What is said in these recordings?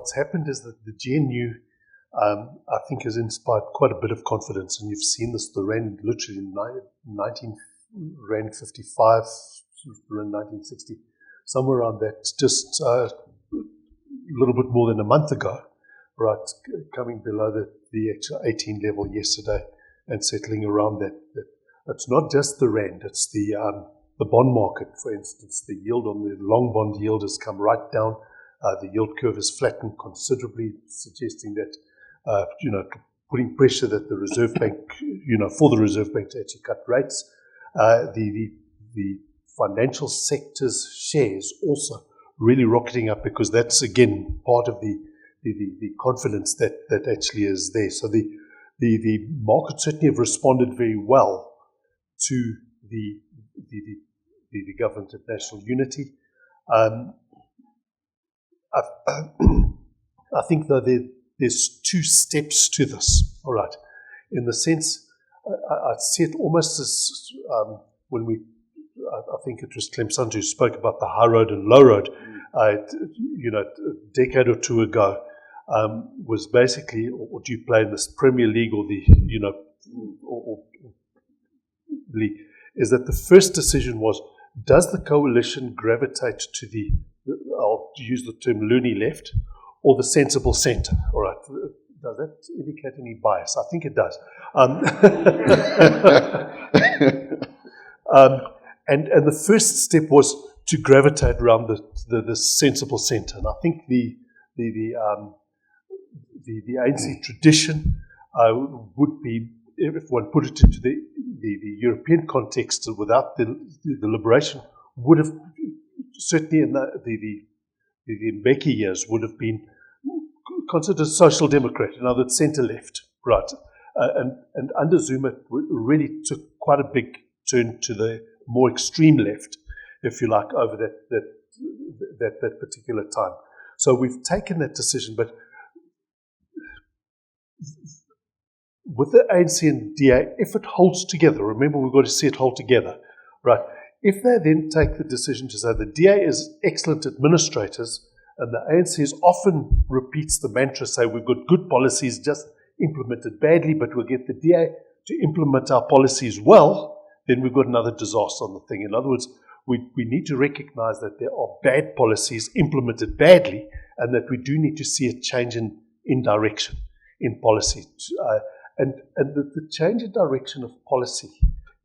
what's happened is that the GNU, I think, has inspired quite a bit of confidence, and you've seen this. The rand literally 19 rand 55, rand 1960, somewhere around that, just a little bit more than a month ago, right, coming below the actual 18 level yesterday and settling around that. It's not just the rand, it's the bond market, for instance. The yield on the long bond yield has come right down. The yield curve has flattened considerably, suggesting that, putting pressure that the Reserve Bank, for the Reserve Bank to actually cut rates. The financial sector's shares also really rocketing up, because that's, again, part of the confidence that actually is there. So the market certainly have responded very well to the government of national unity. I think, though, there's two steps to this, all right, in the sense, I see it almost as when I think it was Clemson who spoke about the high road and low road, a decade or two ago, was basically, or do you play in this Premier League or the, or league, is that the first decision was, does the coalition gravitate to the, I'll use the term loony left, or the sensible centre? All right. Does that indicate any bias? I think it does. And the first step was to gravitate around the sensible centre. And I think the ANC tradition would be, if one put it into the European context without the liberation, would have certainly in the Mbeki years would have been considered social democrat, in other words, centre-left, right? And under Zuma, it really took quite a big turn to the more extreme left, if you like, over that particular time. So we've taken that decision, but with the ANC and DA, if it holds together, remember we've got to see it hold together, right? If they then take the decision to say the DA is excellent administrators, and the ANC often repeats the mantra, say we've got good policies, just implemented badly, but we'll get the DA to implement our policies well, then we've got another disaster on the thing. In other words, we need to recognize that there are bad policies implemented badly, and that we do need to see a change in direction in policy. And the change in direction of policy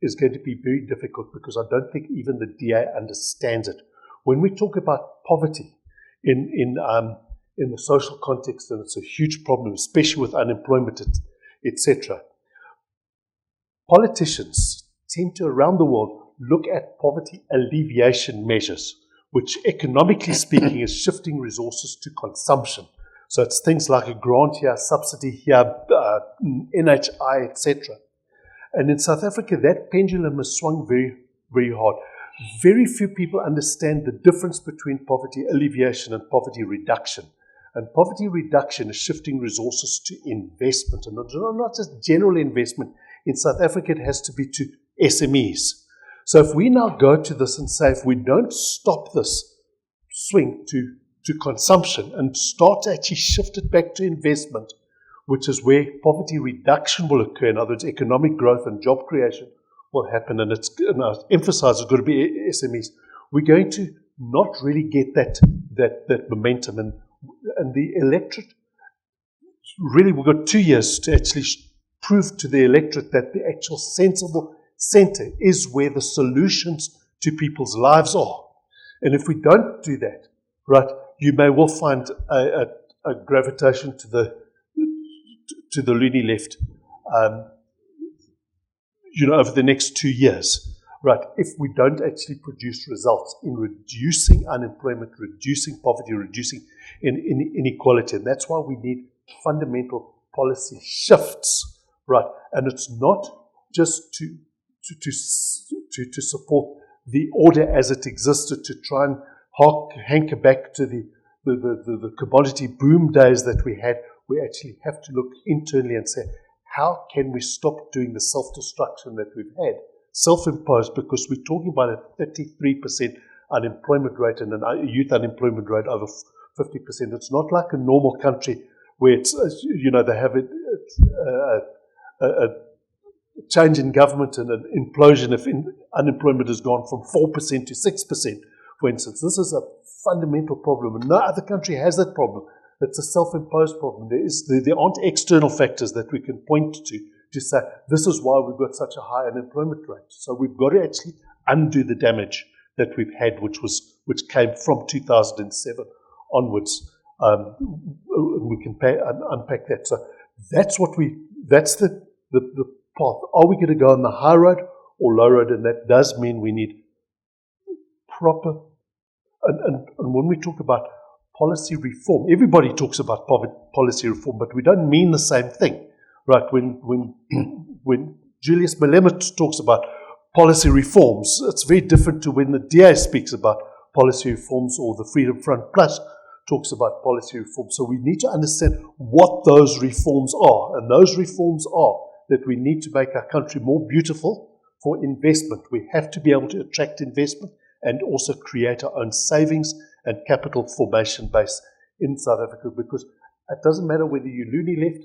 is going to be very difficult, because I don't think even the DA understands it. When we talk about poverty in the social context, and it's a huge problem, especially with unemployment, etc., politicians tend to, around the world, look at poverty alleviation measures, which, economically speaking, is shifting resources to consumption. So it's things like a grant here, subsidy here, NHI, etc. And in South Africa, that pendulum has swung very, very hard. Very few people understand the difference between poverty alleviation and poverty reduction. And poverty reduction is shifting resources to investment, and not just general investment. In South Africa, it has to be to SMEs. So if we now go to this and say, if we don't stop this swing to consumption and start to actually shift it back to investment, which is where poverty reduction will occur, in other words, economic growth and job creation will happen, and I emphasize it's got to be SMEs, we're going to not really get that momentum. And the electorate, really, we've got 2 years to actually prove to the electorate that the actual sensible centre is where the solutions to people's lives are. And if we don't do that, right, you may well find a gravitation to the loony left, over the next 2 years, right, if we don't actually produce results in reducing unemployment, reducing poverty, reducing inequality. And that's why we need fundamental policy shifts, right? And it's not just to support the order as it existed, to try and hanker back to the commodity boom days that we had. We actually have to look internally and say, how can we stop doing the self-destruction that we've had, self-imposed, because we're talking about a 33% unemployment rate and a youth unemployment rate over 50%. It's not like a normal country where it's, they have a change in government and an implosion if unemployment has gone from 4% to 6%, for instance. This is a fundamental problem, and no other country has that problem. It's a self-imposed problem. There aren't external factors that we can point to say, this is why we've got such a high unemployment rate. So we've got to actually undo the damage that we've had, which came from 2007 onwards. We can unpack that. So that's the path. Are we going to go on the high road or low road? And that does mean we need proper, and when we talk about policy reform, everybody talks about policy reform, but we don't mean the same thing, right? When Julius Malema talks about policy reforms, it's very different to when the DA speaks about policy reforms, or the Freedom Front Plus talks about policy reforms. So we need to understand what those reforms are, and those reforms are that we need to make our country more beautiful for investment. We have to be able to attract investment and also create our own savings and capital formation base in South Africa, because it doesn't matter whether you're loony left,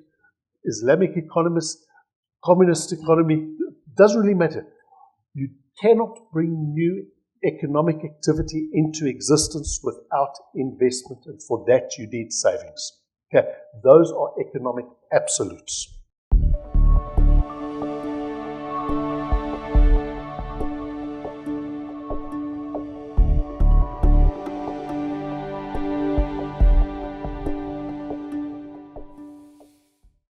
Islamic economist, communist economy, it doesn't really matter. You cannot bring new economic activity into existence without investment, and for that you need savings. Okay, those are economic absolutes.